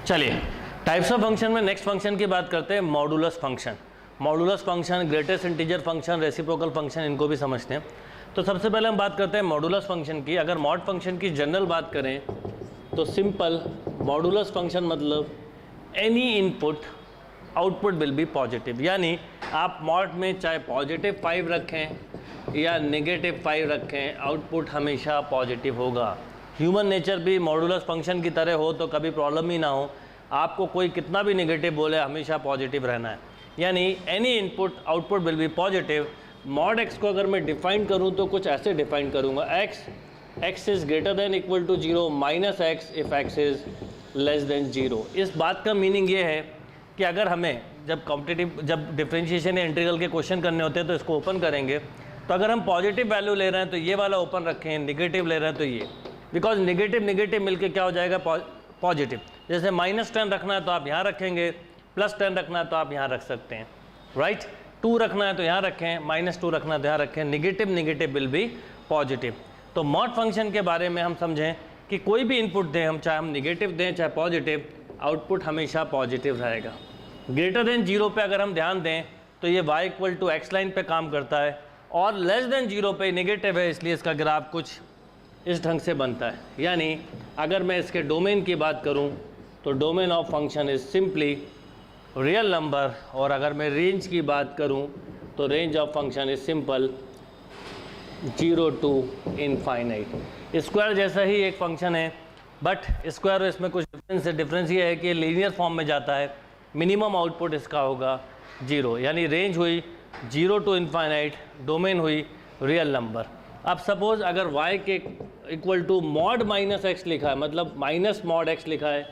चलिए types of function में next function की बात करते हैं, modulus function. Modulus function, greatest integer function, reciprocal function, इनको भी समझते हैं। तो सबसे पहले हम बात करते हैं मॉडुलस फंक्शन की। अगर मॉड फंक्शन की जनरल बात करें तो सिंपल मॉडुलस फंक्शन मतलब any input output will be positive, यानी आप मॉड में चाहे पॉजिटिव 5 रखें या नेगेटिव 5 रखें, आउटपुट हमेशा पॉजिटिव होगा। ह्यूमन नेचर भी मॉडुलस फंक्शन की तरह हो तो कभी प्रॉब्लम ही ना हो, आपको कोई कितना भी नेगेटिव बोले हमेशा पॉजिटिव रहना है, यानी any input output will be positive. Mod x को अगर मैं डिफाइन करूं तो कुछ ऐसे डिफाइन करूंगा, x is greater than equal to 0 minus x if x is less than 0। इस बात का मीनिंग ये है कि अगर हमें जब डिफरेंशिएशन या इंटीग्रल के क्वेश्चन करने होते हैं तो इसको ओपन करेंगे, तो अगर हम पॉजिटिव वैल्यू ले रहे हैं तो ये वाला ओपन रखें, नेगेटिव ले रहे हैं तो ये, बिकॉज नेगेटिव मिलके क्या हो जाएगा पॉजिटिव। जैसे -10 रखना है तो आप यहाँ रखेंगे, +10 रखना है तो आप यहाँ रख सकते हैं, राइट। 2 रखना है तो यहाँ रखें, -2 रखना है तो यहाँ रखें, नेगेटिव विल बी पॉजिटिव। तो मॉड फंक्शन के बारे में हम समझें कि कोई भी इनपुट दें हम, चाहे हम नेगेटिव दें चाहे पॉजिटिव, आउटपुट हमेशा पॉजिटिव रहेगा। ग्रेटर देन 0 पे अगर हम ध्यान दें तो ये y equal to x line पे काम करता है, और लेस देन 0 पे नेगेटिव है, इसलिए इसका ग्राफ कुछ इस ढंग से बनता है। यानी अगर मैं इसके डोमेन की बात करूं तो domain of function is simply real number, और अगर मैं रेंज की बात करूं तो range of function is simple 0 to infinite. Square जैसा ही एक फंक्शन है, बट स्क्वायर और इसमें कुछ डिफरेंस है। डिफरेंस ये है कि लीनियर फॉर्म में जाता है, मिनिमम आउटपुट इसका होगा 0, यानी रेंज हुई 0 टू इनफाइनाइट, डोमेन हुई रियल नंबर। अब सपोज अगर y के इक्वल टू मॉड -x लिखा है, मतलब माइनस मॉड x लिखा है,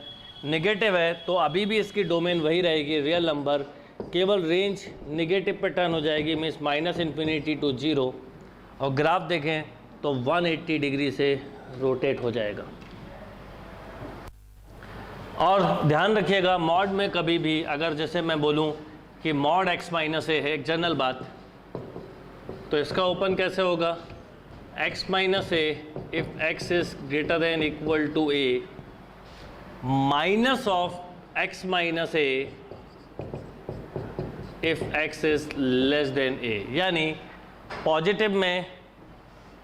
नेगेटिव है, तो अभी भी इसकी डोमेन वही रहेगी रियल नंबर, केवल रेंज नेगेटिव पे टर्न हो जाएगी, मीन्स -∞ टू 0, और ग्राफ देखें तो 180 डिग्री से रोटेट हो जाएगा। और ध्यान रखिएगा मॉड में कभी भी अगर जैसे मैं बोलूं कि मॉड x - a है, एक जनरल बात, तो इसका ओपन कैसे होगा, x - a if x is greater than equal to a minus of x - a if x is less than a, यानी पॉजिटिव में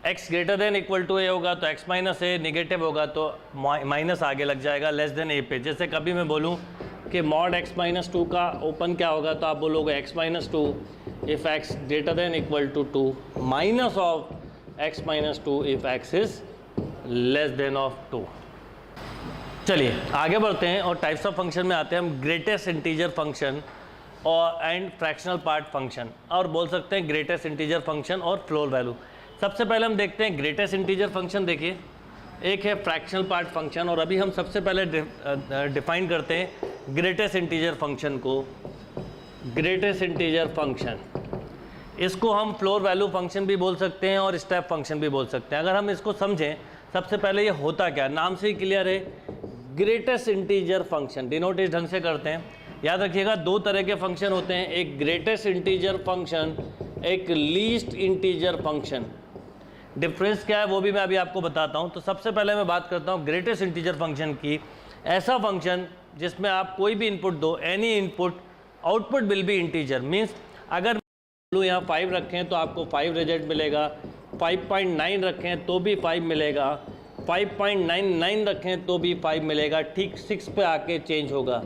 x greater than equal to a होगा तो x - a, नेगेटिव होगा तो minus आगे लग जाएगा less than a पे। जैसे कभी मैं बोलूँ कि मॉड x - 2 का ओपन क्या होगा, तो आप बोलोगे x - 2 if x greater than equal to 2 minus of x - 2 if x is less than of 2। चलिए आगे बढ़ते हैं और टाइप्स ऑफ फंक्शन में आते हैं हम। ग्रेटेस्ट इंटीजर फंक्शन और एंड फ्रैक्शनल पार्ट फंक्शन, और बोल सकते हैं ग्रेटेस्ट इंटीजर फंक्शन और फ्लोर वैल्यू। सबसे पहले हम देखते हैं ग्रेटेस्ट इंटीजर फंक्शन। देखिए एक है फ्रैक्शनल पार्ट फंक्शन, और अभी हम सबसे पहले डिफाइन करते हैं ग्रेटेस्ट इंटीजर फंक्शन को। ग्रेटेस्ट इंटीजर फंक्शन, इसको हम फ्लोर वैल्यू फंक्शन भी बोल सकते हैं और स्टेप फंक्शन भी बोल सकते हैं। अगर हम इसको समझें, सबसे पहले ये होता क्या, नाम से ही क्लियर है, ग्रेटेस्ट इंटीजर फंक्शन डिनोट इस ढंग से करते हैं। याद रखिएगा 2 तरह के फंक्शन होते हैं, एक ग्रेटेस्ट इंटीजर फंक्शन, एक लीस्ट इंटीजर फंक्शन। डिफरेंस क्या है वो भी मैं अभी आपको बताता हूँ। तो सबसे पहले मैं बात करता हूँ ग्रेटेस्ट इंटीजर फंक्शन की। ऐसा फंक्शन जिसमें आप कोई भी इनपुट दो, any input, output will be integer. Means अगर यहाँ 5 रखें तो आपको 5 रिजल्ट मिलेगा, 5.9 रखें तो भी 5 मिलेगा, 5.99 रखें तो भी 5 मिलेगा, ठीक 6 पे आके चेंज होगा।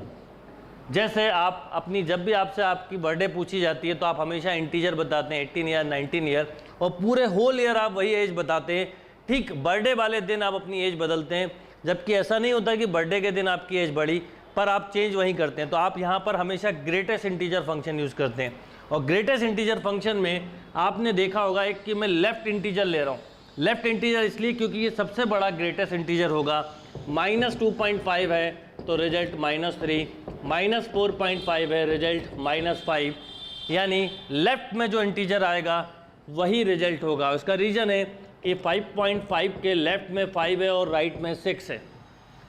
जैसे आप अपनी जब भी आपसे आपकी बर्थडे पूछी जाती है तो आप हमेशा इंटीजर बताते हैं, 18 ईयर, 19 ईयर, और पूरे होल ईयर आप वही एज बताते हैं। ठीक बर्थडे वाले दिन आप अपनी एज बदलते हैं, जबकि ऐसा नहीं होता कि बर्थडे के दिन आपकी एज बढ़ी, पर आप चेंज वहीं करते हैं। तो आप यहाँ पर हमेशा ग्रेटेस्ट इंटीजर फंक्शन यूज़ करते हैं। और ग्रेटेस्ट इंटीजर फंक्शन में आपने देखा होगा एक कि मैं लेफ़्ट इंटीजर ले रहा हूँ। लेफ़्ट इंटीजर इसलिए क्योंकि ये सबसे बड़ा ग्रेटेस्ट इंटीजर होगा। -2.5 है तो रिजल्ट -3, -4.5 है रिजल्ट -5, यानी लेफ़्ट में जो इंटीजर आएगा वही रिजल्ट होगा। उसका रीज़न है कि 5.5 के लेफ़्ट में 5 है और राइट में 6 है।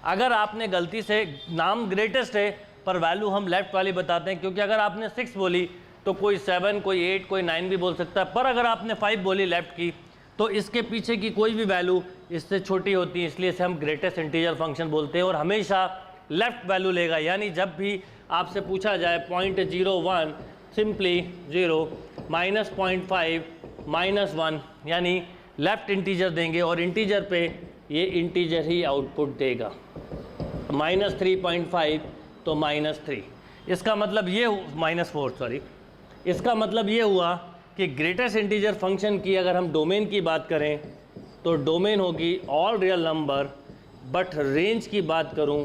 अगर आपने गलती से, नाम ग्रेटेस्ट है पर वैल्यू हम लेफ़्ट वाली बताते हैं, क्योंकि अगर आपने 6 बोली तो कोई 7, कोई 8, कोई 9 भी बोल सकता है, पर अगर आपने 5 बोली लेफ़्ट की तो इसके पीछे की कोई भी वैल्यू इससे छोटी होती है, इसलिए इसे हम ग्रेटेस्ट इंटीजर फंक्शन बोलते हैं। और हमेशा लेफ्ट वैल्यू लेगा, यानी जब भी आपसे पूछा जाए 0.01 सिंपली 0 -0.5 -1 यानी लेफ्ट इंटीजर देंगे और इंटीजर पे ये इंटीजर ही आउटपुट देगा। -3.5 तो -3, इसका मतलब ये -4 सॉरी, इसका मतलब ये हुआ कि ग्रेटेस्ट इंटीजर फंक्शन की अगर हम डोमेन की बात करें तो डोमेन होगी all real number, but range की बात करूं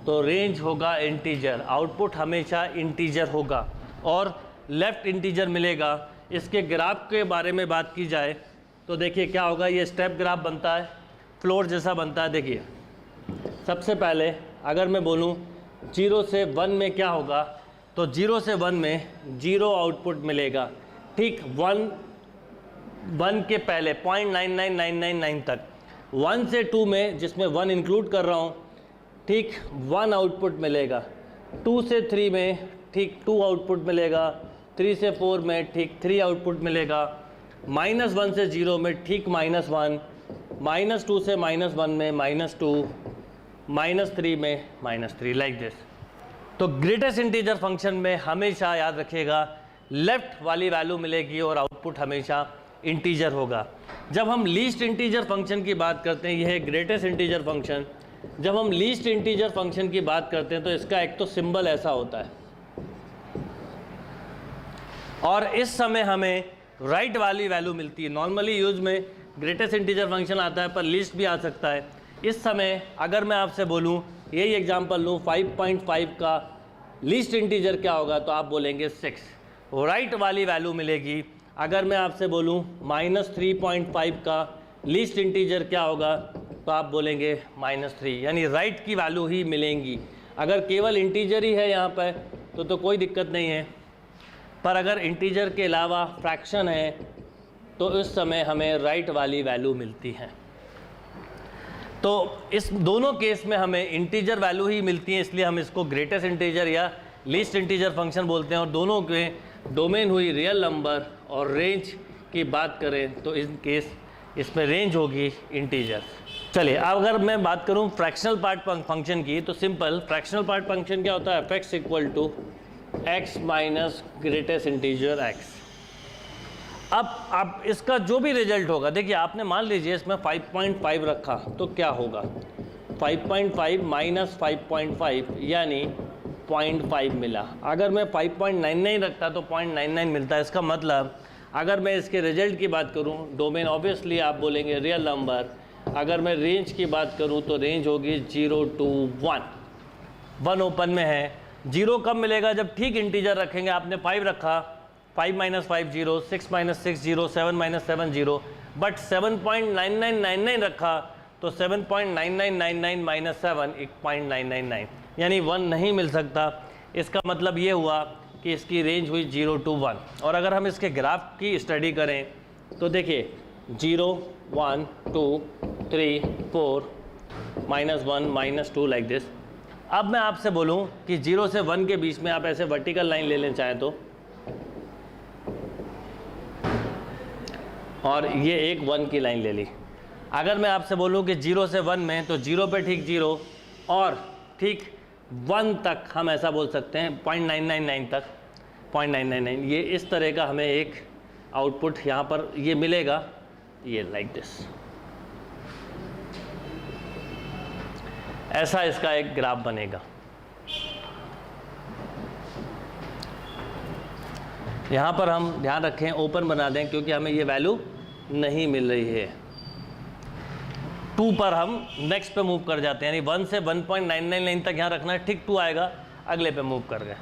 तो रेंज होगा इंटीजर, आउटपुट हमेशा इंटीजर होगा और लेफ्ट इंटीजर मिलेगा। इसके ग्राफ के बारे में बात की जाए तो देखिए क्या होगा, ये स्टेप ग्राफ बनता है, फ्लोर जैसा बनता है। देखिए सबसे पहले अगर मैं बोलूं 0 से 1 में क्या होगा, तो 0 से 1 में 0 आउटपुट मिलेगा, ठीक 1 के पहले 0.99999 तक। 1 से 2 में, जिसमें 1 इंक्लूड कर रहा हूँ, ठीक 1 आउटपुट मिलेगा। 2 से 3 में ठीक 2 आउटपुट मिलेगा। 3 से 4 में ठीक 3 आउटपुट मिलेगा। -1 से 0 में ठीक -1, -2 से -1 में -2, -3 में -3, लाइक दिस। तो ग्रेटेस्ट इंटीजर फंक्शन में हमेशा याद रखिएगा लेफ्ट वाली वैल्यू मिलेगी और आउटपुट हमेशा इंटीजर होगा। जब हम लीस्ट इंटीजर फंक्शन की बात करते हैं, यह है ग्रेटेस्ट इंटीजर फंक्शन। जब हम लीस्ट इंटीजर फंक्शन की बात करते हैं तो इसका एक तो सिंबल ऐसा होता है और इस समय हमें राइट वाली वैल्यू मिलती है। नॉर्मली यूज में ग्रेटेस्ट इंटीजर फंक्शन आता है पर लीस्ट भी आ सकता है। इस समय अगर मैं आपसे बोलूं, यही एग्जांपल लूं, 5.5 का लीस्ट इंटीजर क्या होगा, तो आप बोलेंगे 6, राइट वाली वैल्यू मिलेगी। अगर मैं आपसे बोलूं -3.5 का लीस्ट इंटीजर क्या होगा, तो आप बोलेंगे -3, यानी राइट की वैल्यू ही मिलेंगी। अगर केवल इंटीजर ही है यहाँ पर तो कोई दिक्कत नहीं है, पर अगर इंटीजर के अलावा फ्रैक्शन है तो इस समय हमें राइट वाली वैल्यू मिलती है। तो इस दोनों केस में हमें इंटीजर वैल्यू ही मिलती है, इसलिए हम इसको ग्रेटेस्ट इंटीजर या लीस्ट इंटीजर फंक्शन बोलते हैं। और दोनों के डोमेन हुई रियल नंबर और रेंज की बात करें तो इन केस इसमें रेंज होगी इंटीजर। चलिए अब अगर मैं बात करूं फ्रैक्शनल पार्ट फंक्शन की, तो सिंपल फ्रैक्शनल पार्ट फंक्शन क्या होता है, f(x) = x minus greatest integer x। अब इसका जो भी रिजल्ट होगा, देखिए आपने मान लीजिए इसमें 5.5 रखा तो क्या होगा, 5.5 माइनस 5.5 यानी 0.5 मिला। अगर मैं 5.99 रखता तो 0.99 मिलता है। इसका मतलब अगर मैं इसके रिजल्ट की बात करूं, डोमेन ऑब्वियसली आप बोलेंगे रियल नंबर। अगर मैं रेंज की बात करूं तो रेंज होगी 0 to 1। 1 ओपन में है। 0 कब मिलेगा, जब ठीक इंटीजर रखेंगे। आपने 5 रखा, 5 - 5 0, 6 - 6 0, 7 - 7 0, बट 7.9999 रखा तो 7.9999 - 7 0.999, यानी 1 नहीं मिल सकता। इसका मतलब ये हुआ कि इसकी रेंज हुई 0 to 1। और अगर हम इसके ग्राफ की स्टडी करें तो देखिए 0 1 2 3 4 -1 -2 लाइक दिस। अब मैं आपसे बोलूं कि 0 से 1 के बीच में आप ऐसे वर्टिकल लाइन ले लें चाहें तो, और ये एक 1 की लाइन ले ली। अगर मैं आपसे बोलूं कि 0 से 1 में, तो 0 पे ठीक 0 और ठीक 1 तक हम ऐसा बोल सकते हैं 0.999 तक 0.999। ये इस तरह का हमें एक आउटपुट यहाँ पर ये मिलेगा, ये लाइक दिस। ऐसा इसका एक ग्राफ बनेगा। यहाँ पर हम ध्यान रखें ओपन बना दें क्योंकि हमें ये वैल्यू नहीं मिल रही है। 2 पर हम नेक्स्ट पे मूव कर जाते हैं, यानी 1 से 1.999 तक यहाँ रखना है, ठीक 2 आएगा अगले पे मूव कर गए।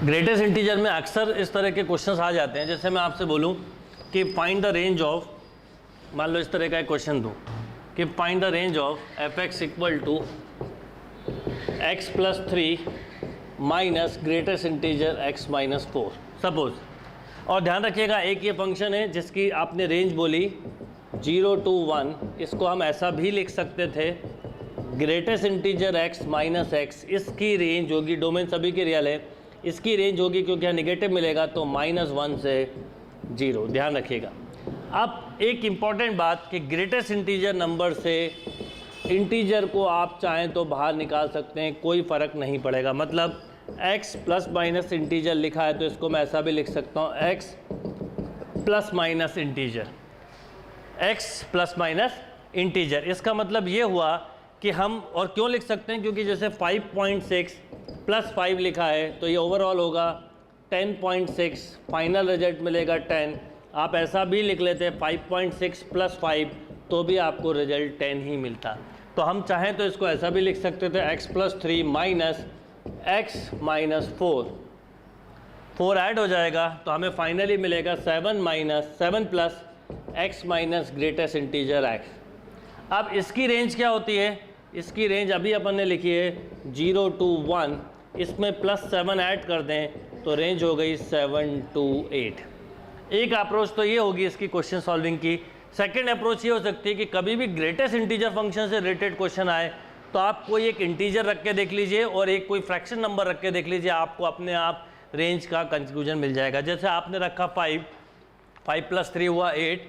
ग्रेटेस्ट इंटीजर में अक्सर इस तरह के क्वेश्चंस आ जाते हैं। जैसे मैं आपसे बोलूँ कि फाइंड द रेंज ऑफ, मान लो इस तरह का एक क्वेश्चन दूँ कि find the range of f(x) = x + 3 minus greatest integer x - 4 suppose. और ध्यान रखिएगा एक ये फंक्शन है जिसकी आपने रेंज बोली 0 to 1। इसको हम ऐसा भी लिख सकते थे, ग्रेटेस्ट इंटीजर x - x, इसकी रेंज होगी, डोमेन सभी के रियल है, इसकी रेंज होगी क्योंकि यहाँ निगेटिव मिलेगा तो -1 से 0। ध्यान रखिएगा। अब एक इम्पॉर्टेंट बात कि ग्रेटेस्ट इंटीजर नंबर से इंटीजर को आप चाहें तो बाहर निकाल सकते हैं, कोई फ़र्क नहीं पड़ेगा। मतलब x प्लस माइनस इंटीजर लिखा है तो इसको मैं ऐसा भी लिख सकता हूँ, x plus minus integer, x plus minus integer. इसका मतलब ये हुआ कि हम, और क्यों लिख सकते हैं, क्योंकि जैसे 5.6 प्लस 5 लिखा है तो ये ओवरऑल होगा 10.6, फाइनल रिजल्ट मिलेगा 10। आप ऐसा भी लिख लेते हैं 5.6 प्लस 5 तो भी आपको रिजल्ट 10 ही मिलता। तो हम चाहें तो इसको ऐसा भी लिख सकते थे, x plus 3 minus x minus 4 add हो जाएगा तो हमें फाइनली मिलेगा 7 plus x minus greatest integer x। अब इसकी रेंज क्या होती है, इसकी रेंज अभी अपन ने लिखी है 0 to 1, इसमें प्लस 7 ऐड कर दें तो रेंज हो गई 7 to 8। एक अप्रोच तो ये होगी इसकी क्वेश्चन सॉल्विंग की। सेकंड अप्रोच ये हो सकती है कि कभी भी ग्रेटेस्ट इंटीजर फंक्शन से रिलेटेड क्वेश्चन आए तो आप कोई एक इंटीजर रख के देख लीजिए और एक कोई फ्रैक्शन नंबर रख के देख लीजिए, आपको अपने आप रेंज का कंक्लूजन मिल जाएगा। जैसे आपने रखा 5 प्लस 3 हुआ 8,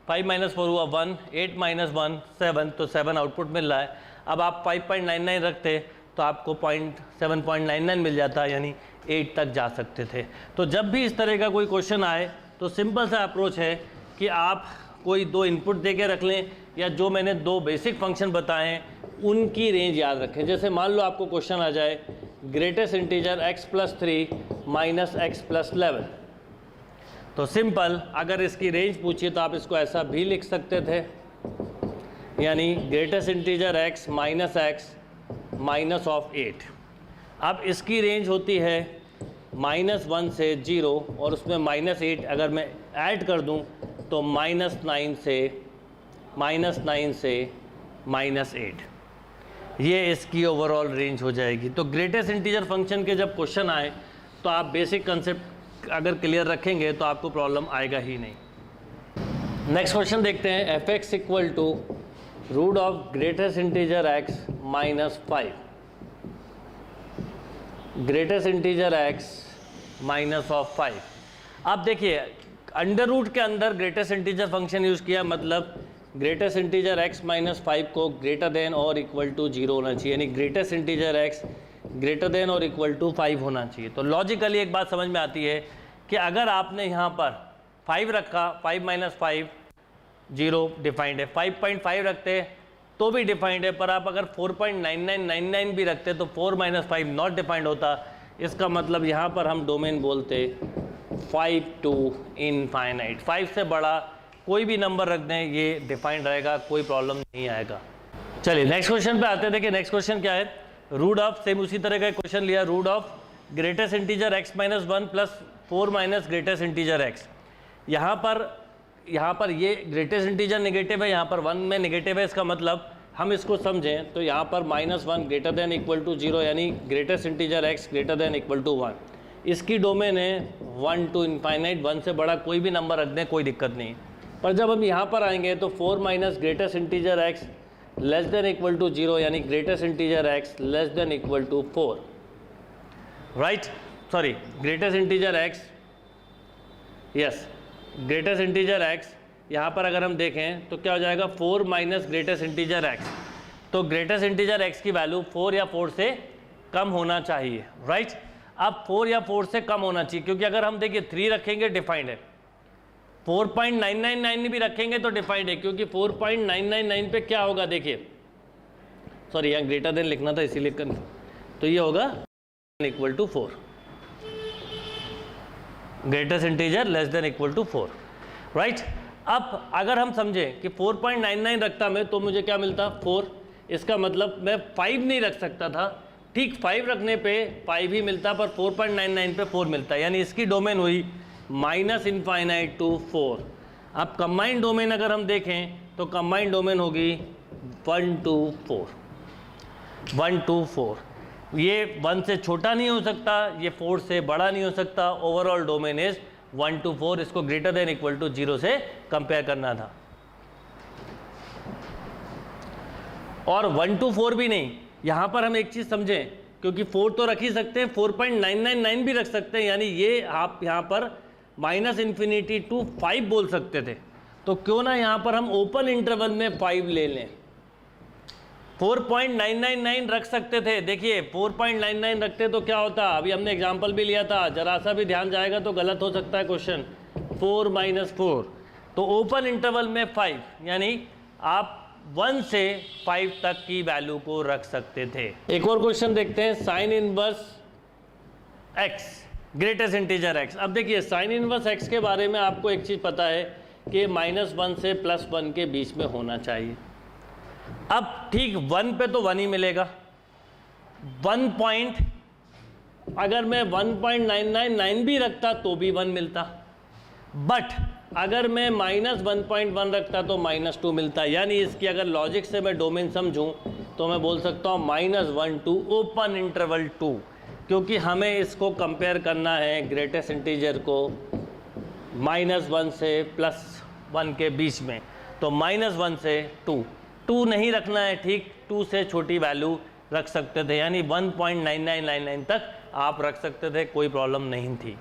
5 माइनस 4 हुआ 1, 8 माइनस 1 7, तो 7 आउटपुट मिल रहा है। अब आप 5.99 रखते तो आपको 7.99 मिल जाता, यानी 8 तक जा सकते थे। तो जब भी इस तरह का कोई क्वेश्चन आए तो सिंपल सा अप्रोच है कि आप कोई दो इनपुट दे के रख लें, या जो मैंने दो बेसिक फंक्शन बताए हैं उनकी रेंज याद रखें। जैसे मान लो आपको क्वेश्चन आ जाए greatest integer x plus 3 minus x plus 11, तो सिंपल अगर इसकी रेंज पूछिए तो आप इसको ऐसा भी लिख सकते थे, यानी greatest integer x minus x minus of 8। अब इसकी रेंज होती है -1 से 0 और उसमें -8 अगर मैं ऐड कर दूं तो -9 से -8, ये इसकी ओवरऑल रेंज हो जाएगी। तो ग्रेटेस्ट इंटीजर फंक्शन के जब क्वेश्चन आए तो आप बेसिक कंसेप्ट अगर क्लियर रखेंगे तो आपको प्रॉब्लम आएगा ही नहीं। नेक्स्ट क्वेश्चन देखते हैं, f(x) equal to root of greatest integer x minus 5, greatest integer x minus of 5। अब देखिए अंडर रूट के अंदर ग्रेटेस्ट इंटीजर फंक्शन यूज़ किया, मतलब ग्रेटेस्ट इंटीजर x माइनस 5 को ग्रेटर देन और इक्वल टू 0 होना चाहिए, यानी greatest integer x greater then और इक्वल टू 5 होना चाहिए। तो लॉजिकली एक बात समझ में आती है कि अगर आपने यहाँ पर 5 रखा, 5 माइनस 5 0 डिफाइंड है, 5.5 रखते तो भी डिफाइंड है, पर आप अगर 4.9999 भी रखते तो 4 माइनस 5 नॉट डिफाइंड होता। इसका मतलब यहाँ पर हम डोमेन बोलते 5 टू इनफाइनाइट, 5 से बड़ा कोई भी नंबर रख दें ये डिफाइंड रहेगा, कोई प्रॉब्लम नहीं आएगा। चलिए नेक्स्ट क्वेश्चन पे आते हैं। देखिए नेक्स्ट क्वेश्चन क्या है, रूट ऑफ, सेम उसी तरह का क्वेश्चन लिया, root of greatest integer x minus 1 plus 4 minus greatest integer x। यहाँ पर ये ग्रेटेस्ट इंटीजर नेगेटिव है, यहाँ पर 1 में नेगेटिव है। इसका मतलब हम इसको समझें तो यहाँ पर -1 ग्रेटर देन इक्वल टू 0, यानी greatest integer x greater than equal to 1। इसकी डोमेन है 1 टू इनफाइनाइट, 1 से बड़ा कोई भी नंबर रख दें कोई दिक्कत नहीं। पर जब हम यहाँ पर आएंगे तो 4 minus greatest integer x less than equal to 0, यानी greatest integer x less than equal to 4, right, sorry greatest integer x, yes greatest integer x। यहाँ पर अगर हम देखें तो क्या हो जाएगा 4 माइनस ग्रेटेस्ट इंटीजर x, तो ग्रेटेस्ट इंटीजर x की वैल्यू 4 या 4 से कम होना चाहिए, राइट। अब 4 या 4 से कम होना चाहिए, क्योंकि अगर हम देखिए 3 रखेंगे डिफाइंड है, 4.999 भी रखेंगे तो डिफाइंड है, क्योंकि 4.999 पे क्या होगा, देखिए सॉरी यहाँ ग्रेटर देन लिखना था इसीलिए तो ये होगा equal to 4, greatest integer less than equal to 4, right. अब अगर हम समझें कि 4.99 रखता मैं तो मुझे क्या मिलता 4, इसका मतलब मैं 5 नहीं रख सकता था, ठीक 5 रखने पे 5 ही मिलता, पर 4.99 पे 4 मिलता, यानी इसकी डोमेन हुई -इनफाइनाइट टू 4। अब कंबाइंड डोमेन अगर हम देखें तो कंबाइंड डोमेन होगी 1 to 4, 1 to 4। ये 1 से छोटा नहीं हो सकता, ये 4 से बड़ा नहीं हो सकता, ओवरऑल डोमेन इज 1 to 4। इसको ग्रेटर देन इक्वल टू 0 से कंपेयर करना था। और 1 to 4 भी नहीं, यहाँ पर हम एक चीज़ समझें, क्योंकि 4 तो रख ही सकते हैं, 4.999 भी रख सकते हैं, यानी ये आप यहाँ पर -इन्फिनिटी टू 5 बोल सकते थे। तो क्यों ना यहाँ पर हम ओपन इंटरवल में 5 ले लें, 4.999 रख सकते थे। देखिए 4.99 रखते तो क्या होता, अभी हमने एग्जाम्पल भी लिया था, जरा सा भी ध्यान जाएगा तो गलत हो सकता है क्वेश्चन। 4 - 4 तो ओपन इंटरवल में 5, यानी आप 1 से 5 तक की वैल्यू को रख सकते थे। एक और क्वेश्चन देखते हैं, sine inverse x greatest integer x। अब देखिए साइन इनवर्स x के बारे में आपको एक चीज़ पता है कि -1 से +1 के बीच में होना चाहिए। अब ठीक 1 पे तो 1 ही मिलेगा, 1 पॉइंट अगर मैं 1.999 भी रखता तो भी 1 मिलता, बट अगर मैं -1.1 रखता तो -2 मिलता। यानी इसकी अगर लॉजिक से मैं डोमेन समझूं तो मैं बोल सकता हूँ -1 to ओपन इंटरवल 2, क्योंकि हमें इसको कंपेयर करना है ग्रेटेस्ट इंटीजर को -1 से +1 के बीच में, तो -1 से 2 नहीं रखना है, ठीक 2 से छोटी वैल्यू रख सकते थे, यानी 1.9999 तक आप रख सकते थे, कोई प्रॉब्लम नहीं थी।